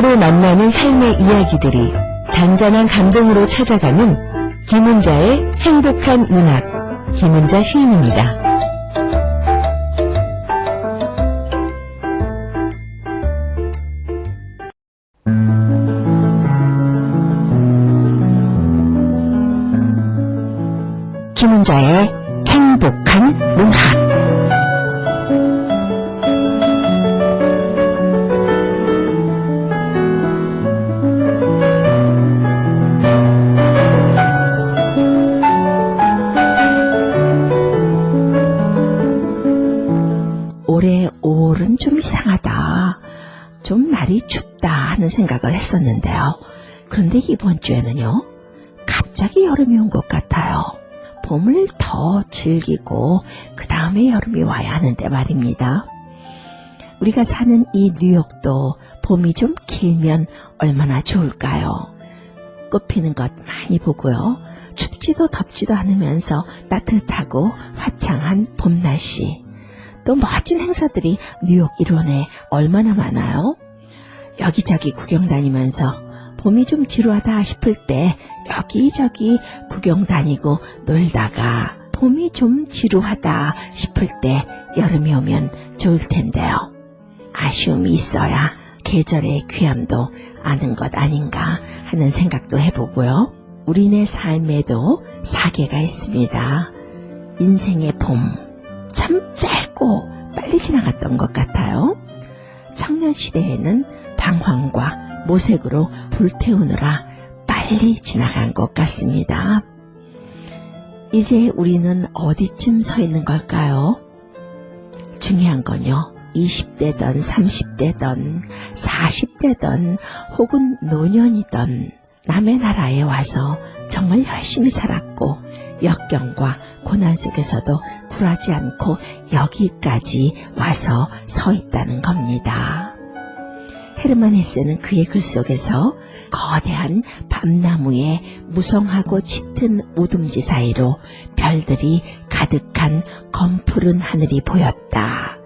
우연으로 만나는 삶의 이야기들이 잔잔한 감동으로 찾아가는 김은자의 행복한 문학, 김은자 시인입니다. 김은자의 행복한 문학. 올해 5월은 좀 이상하다. 좀 날이 춥다 하는 생각을 했었는데요. 그런데 이번 주에는요, 갑자기 여름이 온 것 같아요. 봄을 더 즐기고 그 다음에 여름이 와야 하는데 말입니다. 우리가 사는 이 뉴욕도 봄이 좀 길면 얼마나 좋을까요? 꽃피는 것 많이 보고요. 춥지도 덥지도 않으면서 따뜻하고 화창한 봄 날씨. 또 멋진 행사들이 뉴욕 일원에 얼마나 많아요? 여기저기 구경 다니면서 봄이 좀 지루하다 싶을 때 여기저기 구경 다니고 놀다가 봄이 좀 지루하다 싶을 때 여름이 오면 좋을 텐데요. 아쉬움이 있어야 계절의 귀함도 아는 것 아닌가 하는 생각도 해보고요. 우리네 삶에도 사계가 있습니다. 인생의 봄, 참 짧고 빨리 지나갔던 것 같아요. 청년시대에는 방황과 모색으로 불태우느라 빨리 지나간 것 같습니다. 이제 우리는 어디쯤 서 있는 걸까요? 중요한 건요, 20대든 30대든 40대든 혹은 노년이든 남의 나라에 와서 정말 열심히 살았고 역경과 고난 속에서도 굴하지 않고 여기까지 와서 서 있다는 겁니다. 헤르만 헤세는 그의 글 속에서 거대한 밤나무의 무성하고 짙은 우둥지 사이로 별들이 가득한 검푸른 하늘이 보였다.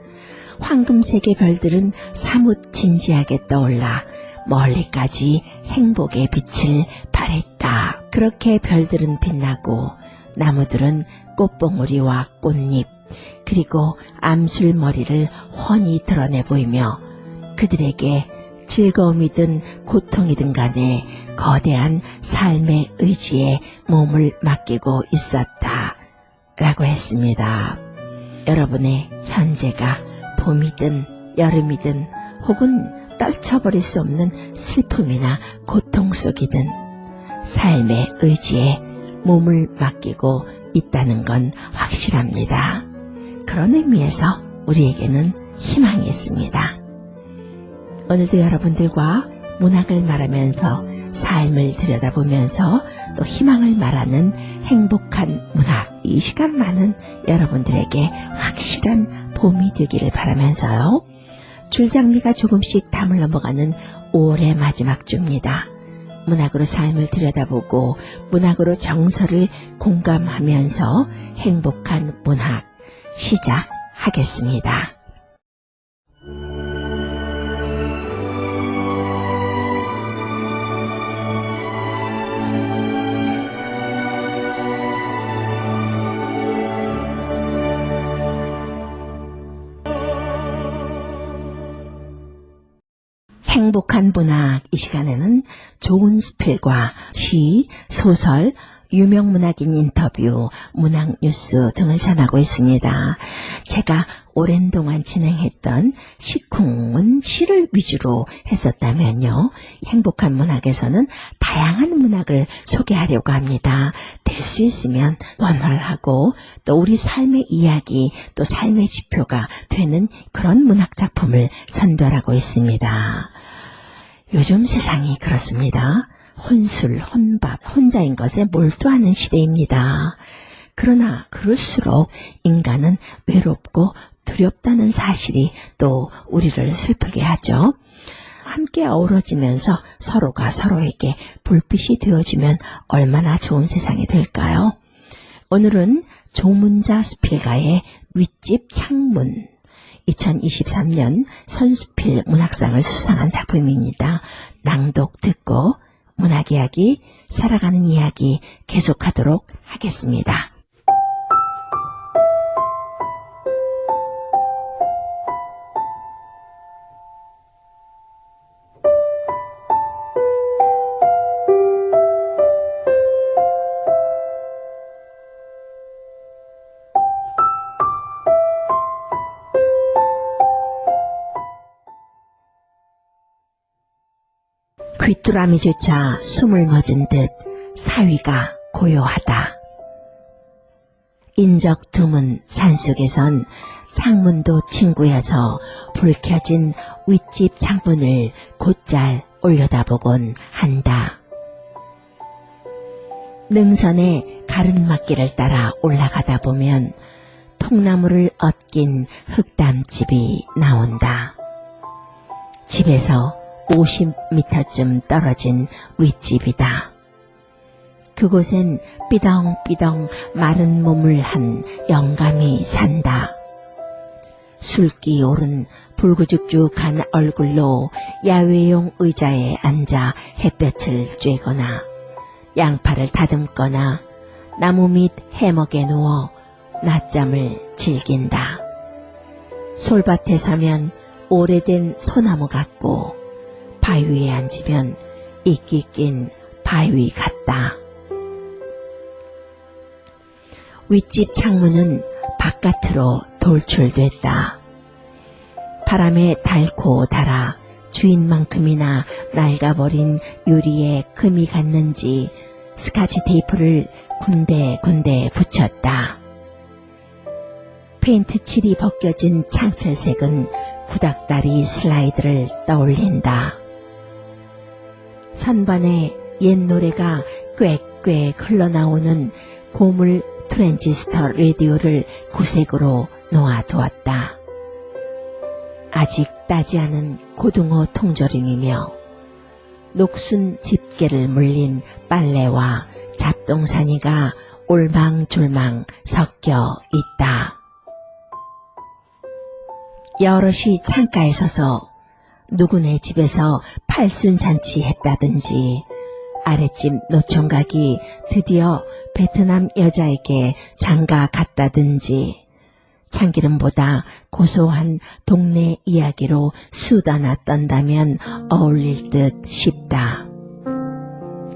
황금색의 별들은 사뭇 진지하게 떠올라 멀리까지 행복의 빛을 발했다. 그렇게 별들은 빛나고 나무들은 꽃봉오리와 꽃잎 그리고 암술머리를 훤히 드러내 보이며 그들에게 즐거움이든 고통이든 간에 거대한 삶의 의지에 몸을 맡기고 있었다 라고 했습니다. 여러분의 현재가 봄이든 여름이든 혹은 떨쳐버릴 수 없는 슬픔이나 고통 속이든 삶의 의지에 몸을 맡기고 있다는 건 확실합니다. 그런 의미에서 우리에게는 희망이 있습니다. 오늘도 여러분들과 문학을 말하면서 삶을 들여다보면서 또 희망을 말하는 행복한 문학, 이 시간만은 여러분들에게 확실한 봄이 되기를 바라면서요. 줄장미가 조금씩 담을 넘어가는 5월의 마지막 주입니다. 문학으로 삶을 들여다보고 문학으로 정서를 공감하면서 행복한 문학 시작하겠습니다. 행복한 문학, 이 시간에는 좋은 스필과 시, 소설, 유명 문학인 인터뷰, 문학 뉴스 등을 전하고 있습니다. 제가 오랜 동안 진행했던 시콩은 시를 위주로 했었다면요. 행복한 문학에서는 다양한 문학을 소개하려고 합니다. 될 수 있으면 원활하고 또 우리 삶의 이야기, 또 삶의 지표가 되는 그런 문학 작품을 선별하고 있습니다. 요즘 세상이 그렇습니다. 혼술, 혼밥, 혼자인 것에 몰두하는 시대입니다. 그러나 그럴수록 인간은 외롭고 두렵다는 사실이 또 우리를 슬프게 하죠. 함께 어우러지면서 서로가 서로에게 불빛이 되어주면 얼마나 좋은 세상이 될까요? 오늘은 조문자 수필가의 윗집 창문, 2023년 선수필 문학상을 수상한 작품입니다. 낭독 듣고 문학 이야기, 살아가는 이야기 계속하도록 하겠습니다. 귀뚜라미조차 숨을 멎은 듯 사위가 고요하다. 인적 드문 산속에선 창문도 친구여서 불 켜진 윗집 창문을 곧잘 올려다보곤 한다. 능선의 가른막길을 따라 올라가다 보면 통나무를 엇긴 흙담집이 나온다. 집에서 50m쯤 떨어진 윗집이다. 그곳엔 삐덩삐덩 마른 몸을 한 영감이 산다. 술기 오른 불구죽죽한 얼굴로 야외용 의자에 앉아 햇볕을 쬐거나 양파를 다듬거나 나무 밑 해먹에 누워 낮잠을 즐긴다. 솔밭에 서면 오래된 소나무 같고 바위 위에 앉으면 이끼 낀 바위 같다. 윗집 창문은 바깥으로 돌출됐다. 바람에 닳고 닳아 주인만큼이나 낡아버린 유리에 금이 갔는지 스카치 테이프를 군데군데 붙였다. 페인트 칠이 벗겨진 창틀색은 구닥다리 슬라이드를 떠올린다. 선반에 옛 노래가 꽥꽥 흘러나오는 고물 트랜지스터 라디오를 구색으로 놓아두었다. 아직 따지 않은 고등어 통조림이며 녹순 집게를 물린 빨래와 잡동사니가 올망졸망 섞여 있다. 여럿이 창가에 서서 누구네 집에서 팔순잔치 했다든지 아랫집 노총각이 드디어 베트남 여자에게 장가 갔다든지 참기름보다 고소한 동네 이야기로 수다나 떤다면 어울릴 듯 싶다.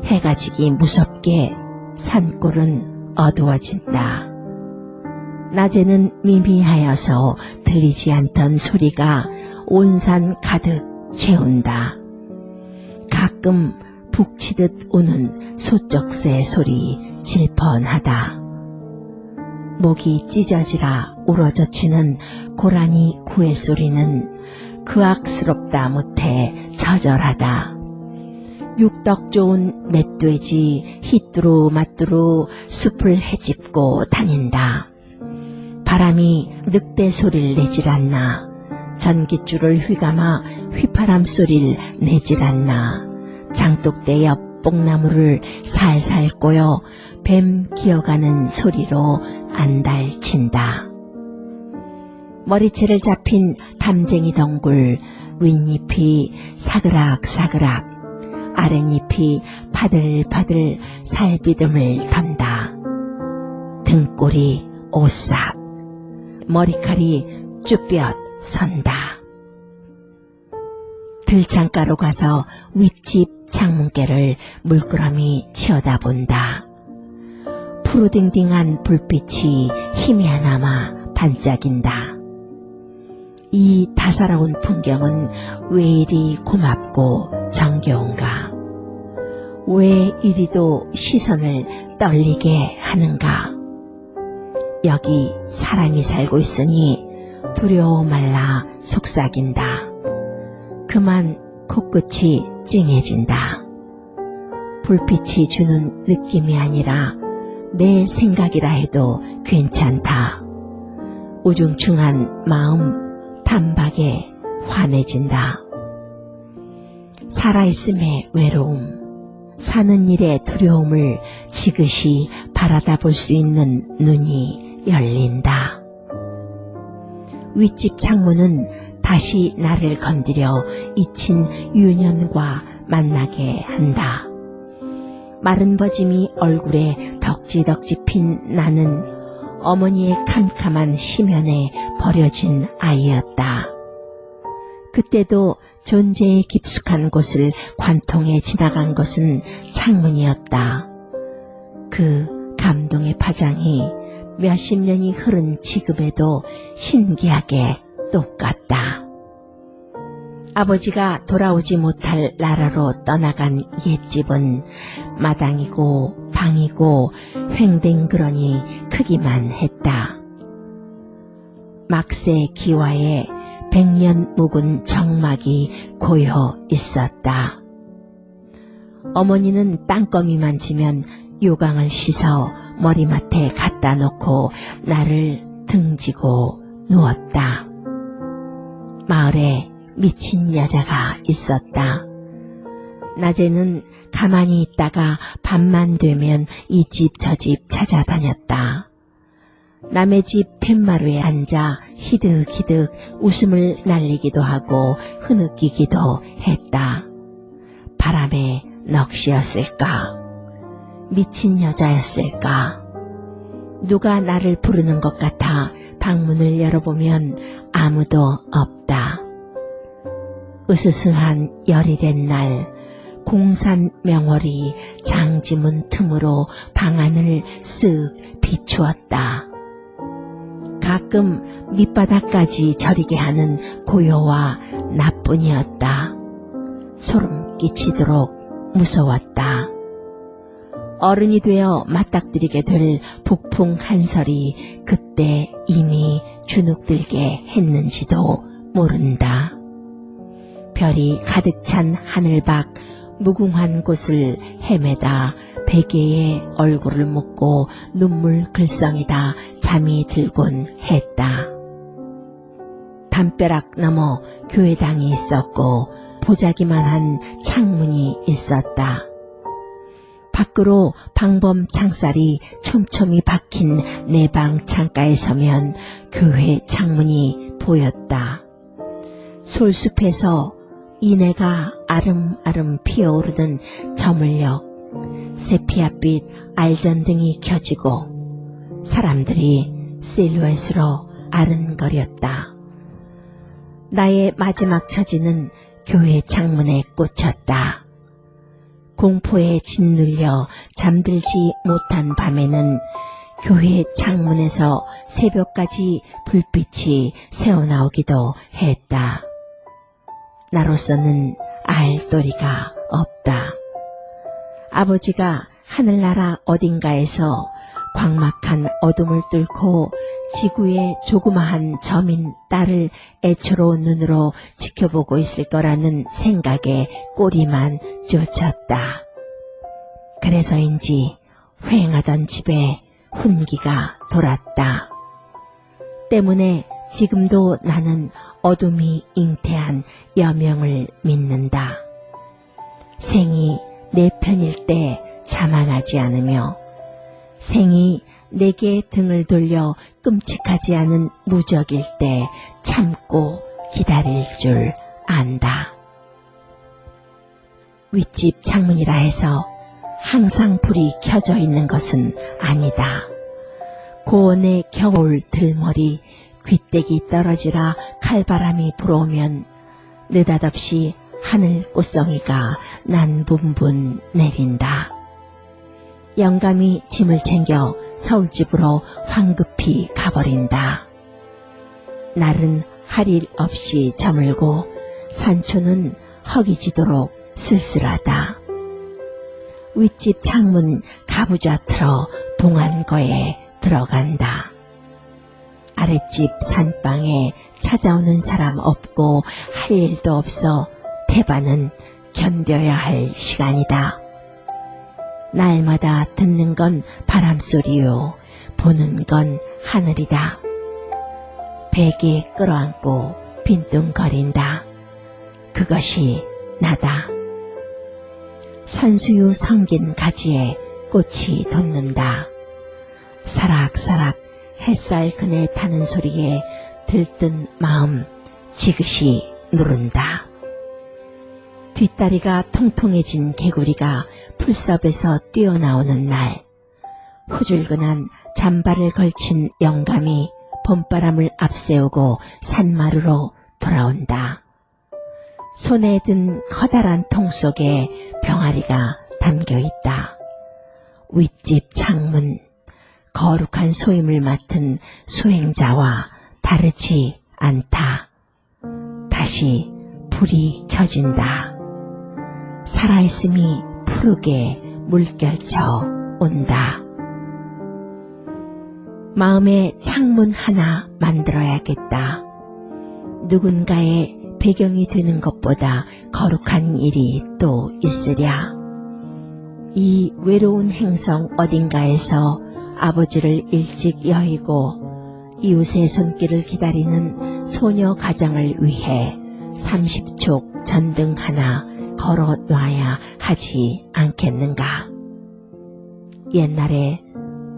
해가 지기 무섭게 산골은 어두워진다. 낮에는 미미하여서 들리지 않던 소리가 온 산 가득 채운다. 가끔 북치듯 우는 소쩍새 소리 질펀하다. 목이 찢어지라 우러젖히는 고라니 구의 소리는 그악스럽다 못해 처절하다. 육덕 좋은 멧돼지 히뚜루마뚜루 숲을 헤집고 다닌다. 바람이 늑대 소리를 내질 않나. 전깃줄을 휘감아 휘파람 소리를 내질 않나. 장독대 옆 뽕나무를 살살 꼬여 뱀 기어가는 소리로 안달친다. 머리채를 잡힌 담쟁이 덩굴, 윗잎이 사그락사그락, 아랫잎이 파들파들 살비듬을 턴다. 등골이 오싹, 머리칼이 쭈뼛 선다. 들창가로 가서 윗집 창문께를 물끄러미 치어다본다. 푸르딩딩한 불빛이 희미하나마 반짝인다. 이 다사로운 풍경은 왜 이리 고맙고 정겨운가? 왜 이리도 시선을 떨리게 하는가? 여기 사람이 살고 있으니 두려워 말라 속삭인다. 그만 코끝이 찡해진다. 불빛이 주는 느낌이 아니라 내 생각이라 해도 괜찮다. 우중충한 마음 단박에 환해진다. 살아있음의 외로움, 사는 일의 두려움을 지그시 바라다 볼 수 있는 눈이 열린다. 윗집 창문은 다시 나를 건드려 잊힌 유년과 만나게 한다. 마른 버짐이 얼굴에 덕지덕지 핀 나는 어머니의 캄캄한 심연에 버려진 아이였다. 그때도 존재의 깊숙한 곳을 관통해 지나간 것은 창문이었다. 그 감동의 파장이 몇십 년이 흐른 지금에도 신기하게 똑같다. 아버지가 돌아오지 못할 나라로 떠나간 옛집은 마당이고 방이고 횡댕그러니 크기만 했다. 막새 기와에 100년 묵은 정막이 고여 있었다. 어머니는 땅거미만 지면 요강을 씻어 머리맡에 갖다 놓고 나를 등지고 누웠다. 마을에 미친 여자가 있었다. 낮에는 가만히 있다가 밤만 되면 이 집 저 집 찾아다녔다. 남의 집 팻마루에 앉아 히득히득 웃음을 날리기도 하고 흐느끼기도 했다. 바람에 넋이었을까? 미친 여자였을까? 누가 나를 부르는 것 같아 방문을 열어보면 아무도 없다. 으스스한 열이 된 날, 공산 명월이 장지문 틈으로 방안을 쓱 비추었다. 가끔 밑바닥까지 저리게 하는 고요와 나뿐이었다. 소름 끼치도록 무서웠다. 어른이 되어 맞닥뜨리게 될 북풍 한설이 그때 이미 주눅들게 했는지도 모른다. 별이 가득 찬 하늘 밖 무궁한 곳을 헤매다 베개에 얼굴을 묻고 눈물 글썽이다 잠이 들곤 했다. 담벼락 너머 교회당이 있었고 보자기만 한 창문이 있었다. 밖으로 방범 창살이 촘촘히 박힌 내 방 창가에 서면 교회 창문이 보였다. 솔숲에서 이내가 아름아름 피어오르는 저물녘 세피아빛 알전등이 켜지고 사람들이 실루엣으로 아른거렸다. 나의 마지막 처지는 교회 창문에 꽂혔다. 공포에 짓눌려 잠들지 못한 밤에는 교회 창문에서 새벽까지 불빛이 새어나오기도 했다. 나로서는 알 도리가 없다. 아버지가 하늘나라 어딘가에서 광막한 어둠을 뚫고 지구의 조그마한 점인 딸을 애초로운 눈으로 지켜보고 있을 거라는 생각에 꼬리만 쫓았다. 그래서인지 휑하던 집에 훈기가 돌았다. 때문에 지금도 나는 어둠이 잉태한 여명을 믿는다. 생이 내 편일 때 자만하지 않으며 생이 내게 등을 돌려 끔찍하지 않은 무적일 때 참고 기다릴 줄 안다. 윗집 창문이라 해서 항상 불이 켜져 있는 것은 아니다. 고온의 겨울 들머리 귀때기 떨어지라 칼바람이 불어오면 느닷없이 하늘 꽃송이가 난분분 내린다. 영감이 짐을 챙겨 서울집으로 황급히 가버린다. 날은 할 일 없이 저물고 산초는 허기지도록 쓸쓸하다. 윗집 창문 가부좌 틀어 동안거에 들어간다. 아랫집 산방에 찾아오는 사람 없고 할 일도 없어 태반은 견뎌야 할 시간이다. 날마다 듣는 건 바람소리요, 보는 건 하늘이다. 베개 끌어안고 빈둥거린다. 그것이 나다. 산수유 성긴 가지에 꽃이 돋는다. 사락사락 햇살 그네 타는 소리에 들뜬 마음 지그시 누른다. 뒷다리가 통통해진 개구리가 풀섭에서 뛰어나오는 날, 후줄근한 잠바를 걸친 영감이 봄바람을 앞세우고 산마루로 돌아온다. 손에 든 커다란 통 속에 병아리가 담겨있다. 윗집 창문, 거룩한 소임을 맡은 수행자와 다르지 않다. 다시 불이 켜진다. 살아있음이 푸르게 물결쳐 온다. 마음의 창문 하나 만들어야겠다. 누군가의 배경이 되는 것보다 거룩한 일이 또 있으랴. 이 외로운 행성 어딘가에서 아버지를 일찍 여의고 이웃의 손길을 기다리는 소녀 가정을 위해 30촉 전등 하나 걸어 놔야 하지 않겠는가. 옛날에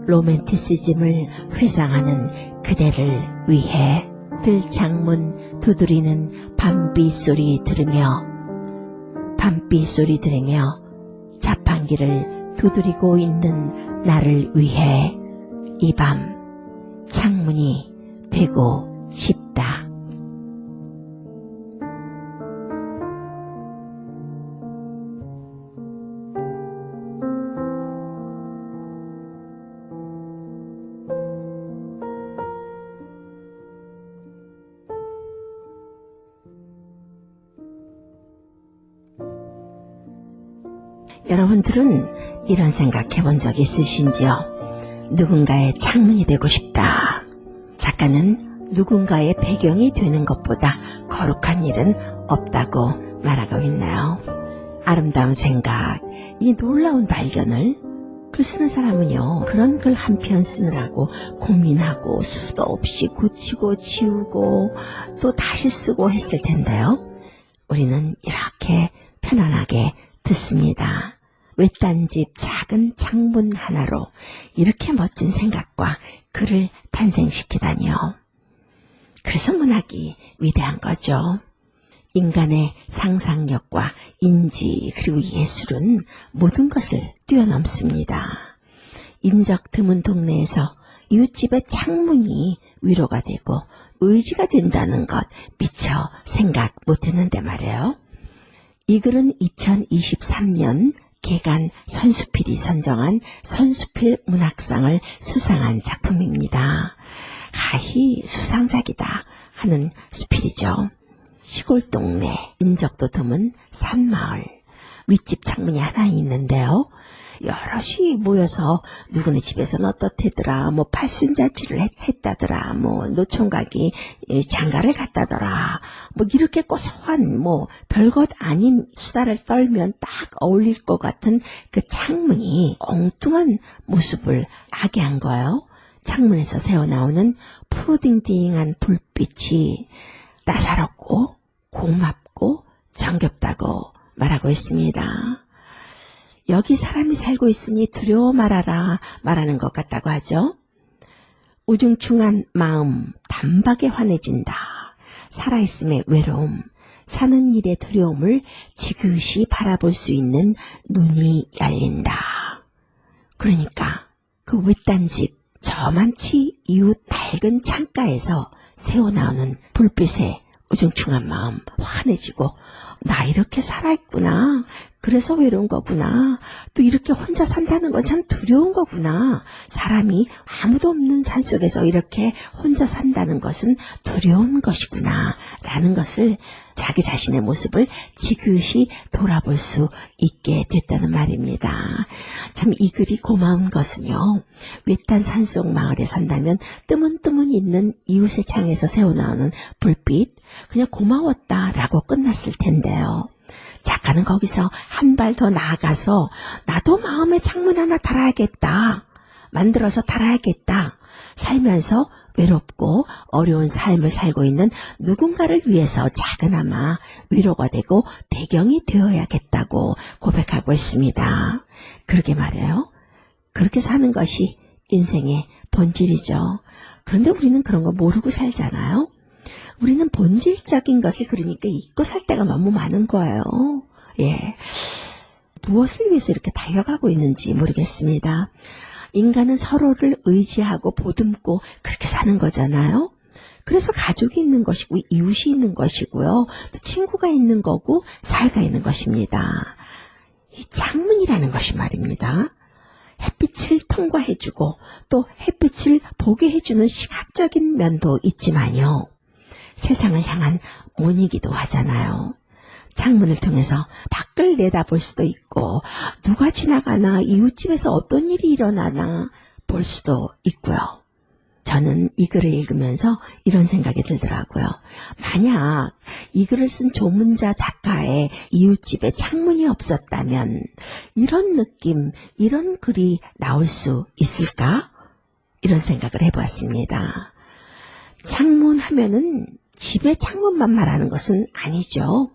로맨티시즘을 회상하는 그대를 위해 들창문 두드리는 밤비 소리 들으며 자판기를 두드리고 있는 나를 위해 이 밤 창문이 되고 싶다. 여러분들은 이런 생각 해본 적 있으신지요? 누군가의 창문이 되고 싶다. 작가는 누군가의 배경이 되는 것보다 거룩한 일은 없다고 말하고 있나요? 아름다운 생각, 이 놀라운 발견을 글 쓰는 사람은요, 그런 글 한 편 쓰느라고 고민하고 수도 없이 고치고 지우고 또 다시 쓰고 했을 텐데요. 우리는 이렇게 편안하게 듣습니다. 외딴 집 작은 창문 하나로 이렇게 멋진 생각과 글을 탄생시키다니요. 그래서 문학이 위대한 거죠. 인간의 상상력과 인지 그리고 예술은 모든 것을 뛰어넘습니다. 인적 드문 동네에서 이웃집의 창문이 위로가 되고 의지가 된다는 것 미처 생각 못했는데 말이에요. 이 글은 2023년 개간 선수필이 선정한 선수필 문학상을 수상한 작품입니다. 가히 수상작이다 하는 수필이죠. 시골 동네, 인적도 드문 산마을, 윗집 창문이 하나 있는데요. 여럿이 모여서 누구네 집에서는 어떻대더라, 뭐 팔순자치를 했다더라, 뭐 노총각이 장가를 갔다더라, 뭐 이렇게 고소한 뭐 별것 아닌 수다를 떨면 딱 어울릴 것 같은 그 창문이 엉뚱한 모습을 하게 한 거예요. 창문에서 새어나오는 푸르딩딩한 불빛이 따사롭고 고맙고 정겹다고 말하고 있습니다. 여기 사람이 살고 있으니 두려워 말아라 말하는 것 같다고 하죠. 우중충한 마음 단박에 환해진다. 살아있음의 외로움, 사는 일의 두려움을 지그시 바라볼 수 있는 눈이 열린다. 그러니까 그 외딴 집 저만치 이웃 밝은 창가에서 새어나오는 불빛에 우중충한 마음 환해지고 나 이렇게 살아있구나. 그래서 외로운 거구나. 또 이렇게 혼자 산다는 건 참 두려운 거구나. 사람이 아무도 없는 산속에서 이렇게 혼자 산다는 것은 두려운 것이구나. 라는 것을 자기 자신의 모습을 지그시 돌아볼 수 있게 됐다는 말입니다. 참 이 글이 고마운 것은요. 외딴 산속 마을에 산다면 뜨문뜨문 있는 이웃의 창에서 새어나오는 불빛 그냥 고마웠다라고 끝났을 텐데요. 작가는 거기서 한 발 더 나아가서 나도 마음의 창문 하나 달아야겠다. 만들어서 달아야겠다. 살면서 외롭고 어려운 삶을 살고 있는 누군가를 위해서 작은아마 위로가 되고 배경이 되어야겠다고 고백하고 있습니다. 그러게 말이에요. 그렇게 사는 것이 인생의 본질이죠. 그런데 우리는 그런 거 모르고 살잖아요. 우리는 본질적인 것을 그러니까 잊고 살 때가 너무 많은 거예요. 예. 무엇을 위해서 이렇게 달려가고 있는지 모르겠습니다. 인간은 서로를 의지하고 보듬고 그렇게 사는 거잖아요. 그래서 가족이 있는 것이고 이웃이 있는 것이고요. 또 친구가 있는 거고 사회가 있는 것입니다. 이 창문이라는 것이 말입니다. 햇빛을 통과해주고 또 햇빛을 보게 해주는 시각적인 면도 있지만요. 세상을 향한 문이기도 하잖아요. 창문을 통해서 밖을 내다볼 수도 있고 누가 지나가나 이웃집에서 어떤 일이 일어나나 볼 수도 있고요. 저는 이 글을 읽으면서 이런 생각이 들더라고요. 만약 이 글을 쓴 조문자 작가의 이웃집에 창문이 없었다면 이런 느낌, 이런 글이 나올 수 있을까? 이런 생각을 해보았습니다. 창문 하면은 집의 창문만 말하는 것은 아니죠.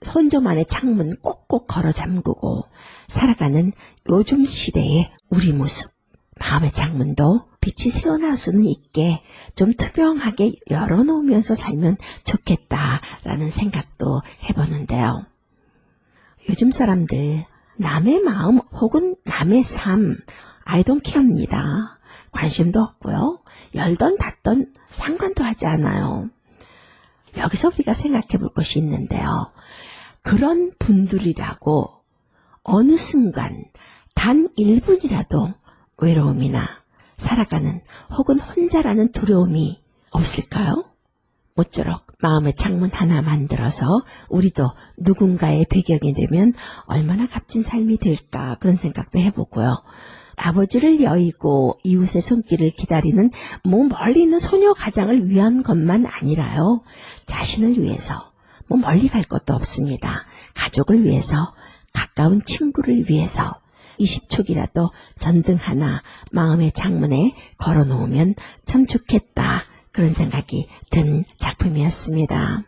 손좀 안에 창문 꼭꼭 걸어 잠그고 살아가는 요즘 시대의 우리 모습, 마음의 창문도 빛이 새어나올 수는 있게 좀 투명하게 열어놓으면서 살면 좋겠다라는 생각도 해보는데요. 요즘 사람들 남의 마음 혹은 남의 삶 I don't care입니다. 관심도 없고요. 열던 닫던 상관도 하지 않아요. 여기서 우리가 생각해 볼 것이 있는데요. 그런 분들이라고 어느 순간 단 1분이라도 외로움이나 살아가는 혹은 혼자라는 두려움이 없을까요? 모쪼록 마음의 창문 하나 만들어서 우리도 누군가의 배경이 되면 얼마나 값진 삶이 될까 그런 생각도 해보고요. 아버지를 여의고 이웃의 손길을 기다리는 멀리 있는 소녀 가장을 위한 것만 아니라요. 자신을 위해서 멀리 갈 것도 없습니다. 가족을 위해서, 가까운 친구를 위해서 20촉이라도 전등 하나 마음의 창문에 걸어놓으면 참 좋겠다. 그런 생각이 든 작품이었습니다.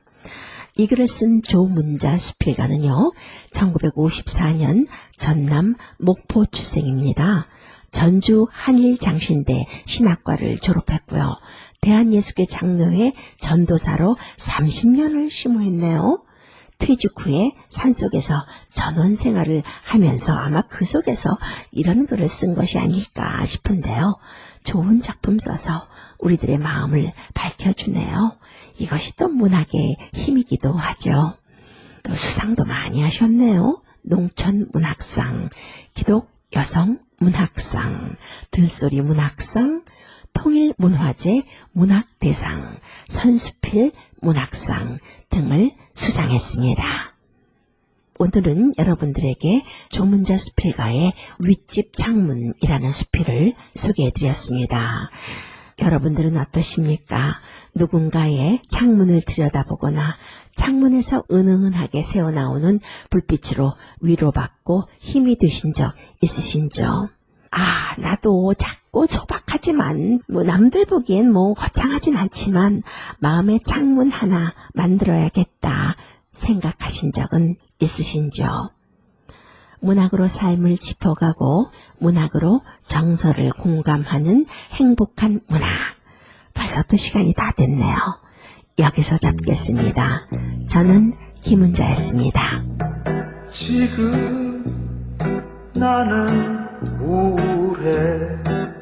이 글을 쓴 조문자 수필가는요. 1954년 전남 목포 출생입니다. 전주 한일장신대 신학과를 졸업했고요. 대한예수교 장로회 전도사로 30년을 심호했네요. 퇴직 후에 산속에서 전원 생활을 하면서 아마 그 속에서 이런 글을 쓴 것이 아닐까 싶은데요. 좋은 작품 써서 우리들의 마음을 밝혀주네요. 이것이 또 문학의 힘이기도 하죠. 또 수상도 많이 하셨네요. 농촌 문학상, 기독 여성 문학상, 들소리 문학상, 통일문화재 문학대상, 선수필 문학상 등을 수상했습니다. 오늘은 여러분들에게 조문자 수필가의 윗집 창문이라는 수필을 소개해드렸습니다. 여러분들은 어떠십니까? 누군가의 창문을 들여다보거나 창문에서 은은하게 새어나오는 불빛으로 위로받고 힘이 되신 적 있으신죠? 아, 나도 작고 소박하지만 남들 보기엔 거창하진 않지만 마음의 창문 하나 만들어야겠다 생각하신 적은 있으신죠? 문학으로 삶을 짚어가고 문학으로 정서를 공감하는 행복한 문학. 벌써 또 시간이 다 됐네요. 여기서 잡겠습니다. 저는 김은자였습니다. 지금 나는 우울해.